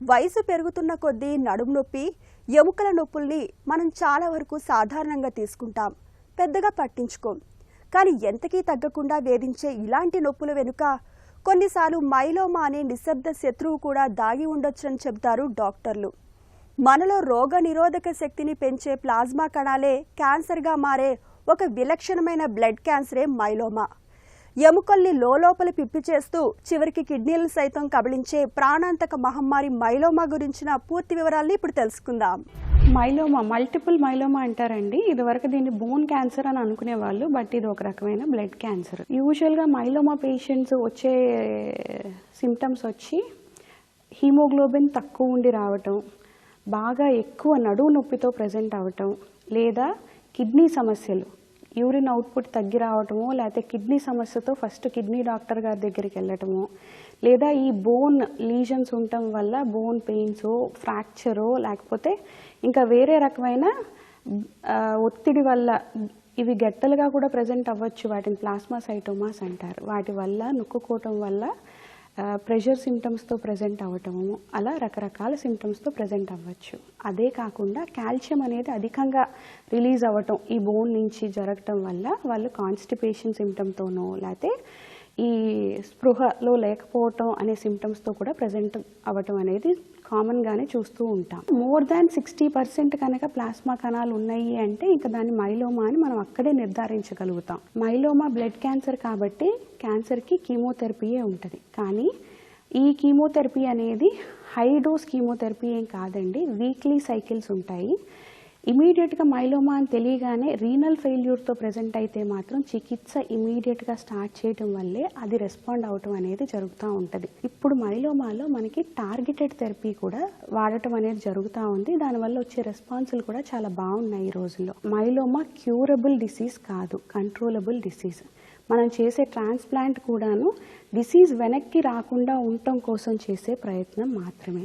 వయసు పెరుగుతున్న కొద్దీ నడుము నొప్పి, ఎముకల నొప్పుల్ని మనం చాలా వరకు సాధారణంగా తీసుకుంటాం, పెద్దగా పట్టించుకోం. కానీ ఎంతకీ తగ్గకుండా వేధించే ఇలాంటి నొప్పుల వెనుక కొన్నిసార్లు మైలోమా అనే నిశ్శబ్ద శత్రువు కూడా దాగి ఉండొచ్చని చెబుతారు డాక్టర్లు. మనలో రోగ నిరోధక శక్తిని పెంచే ప్లాజ్మా కణాలే క్యాన్సర్గా మారే ఒక విలక్షణమైన బ్లడ్ క్యాన్సరే మైలోమా. ఎముకల్ని లోపల పిప్పి చేస్తూ చివరికి కిడ్నీలు సైతం కబళించే ప్రాణాంతక మహమ్మారి మైలోమా గురించిన పూర్తి వివరాల్ని ఇప్పుడు తెలుసుకుందాం. మైలోమా, మల్టిపుల్ మైలోమా అంటారండి. ఇదివరకు దీన్ని బోన్ క్యాన్సర్ అని అనుకునేవాళ్ళు, బట్ ఇది ఒక రకమైన బ్లడ్ క్యాన్సర్. యూజువల్గా మైలోమా పేషెంట్స్ వచ్చే సిమ్టమ్స్ వచ్చి హీమోగ్లోబిన్ తక్కువ ఉండి రావటం, బాగా ఎక్కువ నడువు నొప్పితో ప్రజెంట్ అవ్వటం, లేదా కిడ్నీ సమస్యలు, యూరిన్ అవుట్పుట్ తగ్గి రావటమో, లేకపోతే కిడ్నీ సమస్యతో ఫస్ట్ కిడ్నీ డాక్టర్ గారి దగ్గరికి వెళ్ళటమో, లేదా ఈ బోన్ లీజన్స్ ఉండటం వల్ల బోన్ పెయిన్సో, ఫ్రాక్చరో, లేకపోతే ఇంకా వేరే రకమైన ఒత్తిడి వల్ల ఇవి గెట్టలుగా కూడా ప్రజెంట్ అవ్వచ్చు. వాటిని ప్లాస్మాసైటోమాస్ అంటారు. వాటి వల్ల నొక్కుకోవటం వల్ల ప్రెషర్ సిమ్టమ్స్తో ప్రజెంట్ అవ్వటము, అలా రకరకాల సిమ్టమ్స్తో ప్రజెంట్ అవ్వచ్చు. అదే కాకుండా కాల్షియం అనేది అధికంగా రిలీజ్ అవ్వటం ఈ బోన్ నుంచి జరగటం వల్ల వాళ్ళు కాన్స్టిపేషన్ సిమ్టమ్తోనో, లేకపోతే ఈ స్పృహలో లేకపోవటం అనే సిమ్టమ్స్తో కూడా ప్రజెంట్ అవ్వటం అనేది కామన్గానే చూస్తూ ఉంటాం. మోర్ దాన్ 60% కనుక ప్లాస్మా కణాలు ఉన్నాయి అంటే ఇంకా దాన్ని మైలోమా అని మనం అక్కడే నిర్ధారించగలుగుతాం. మైలోమా బ్లడ్ క్యాన్సర్ కాబట్టి క్యాన్సర్కి కీమోథెరపీయే ఉంటుంది. కానీ ఈ కీమోథెరపీ అనేది హై డోస్ కీమోథెరపీ ఏం కాదండి. వీక్లీ సైకిల్స్ ఉంటాయి. ఇమీడియట్గా మైలోమా అని తెలియగానే రీనల్ ఫెయిల్యూర్తో ప్రజెంట్ అయితే మాత్రం చికిత్స ఇమీడియట్గా స్టార్ట్ చేయడం వల్లే అది రెస్పాండ్ అవటం అనేది జరుగుతూ ఉంటుంది. ఇప్పుడు మైలోమాలో మనకి టార్గెటెడ్ థెరపీ కూడా వాడటం అనేది జరుగుతూ ఉంది. దానివల్ల వచ్చే రెస్పాన్సులు కూడా చాలా బాగున్నాయి ఈ రోజుల్లో. మైలోమా క్యూరబుల్ డిసీజ్ కాదు, కంట్రోలబుల్ డిసీజ్. మనం చేసే ట్రాన్స్ప్లాంట్ కూడాను డిసీజ్ వెనక్కి రాకుండా ఉండటం కోసం చేసే ప్రయత్నం మాత్రమే.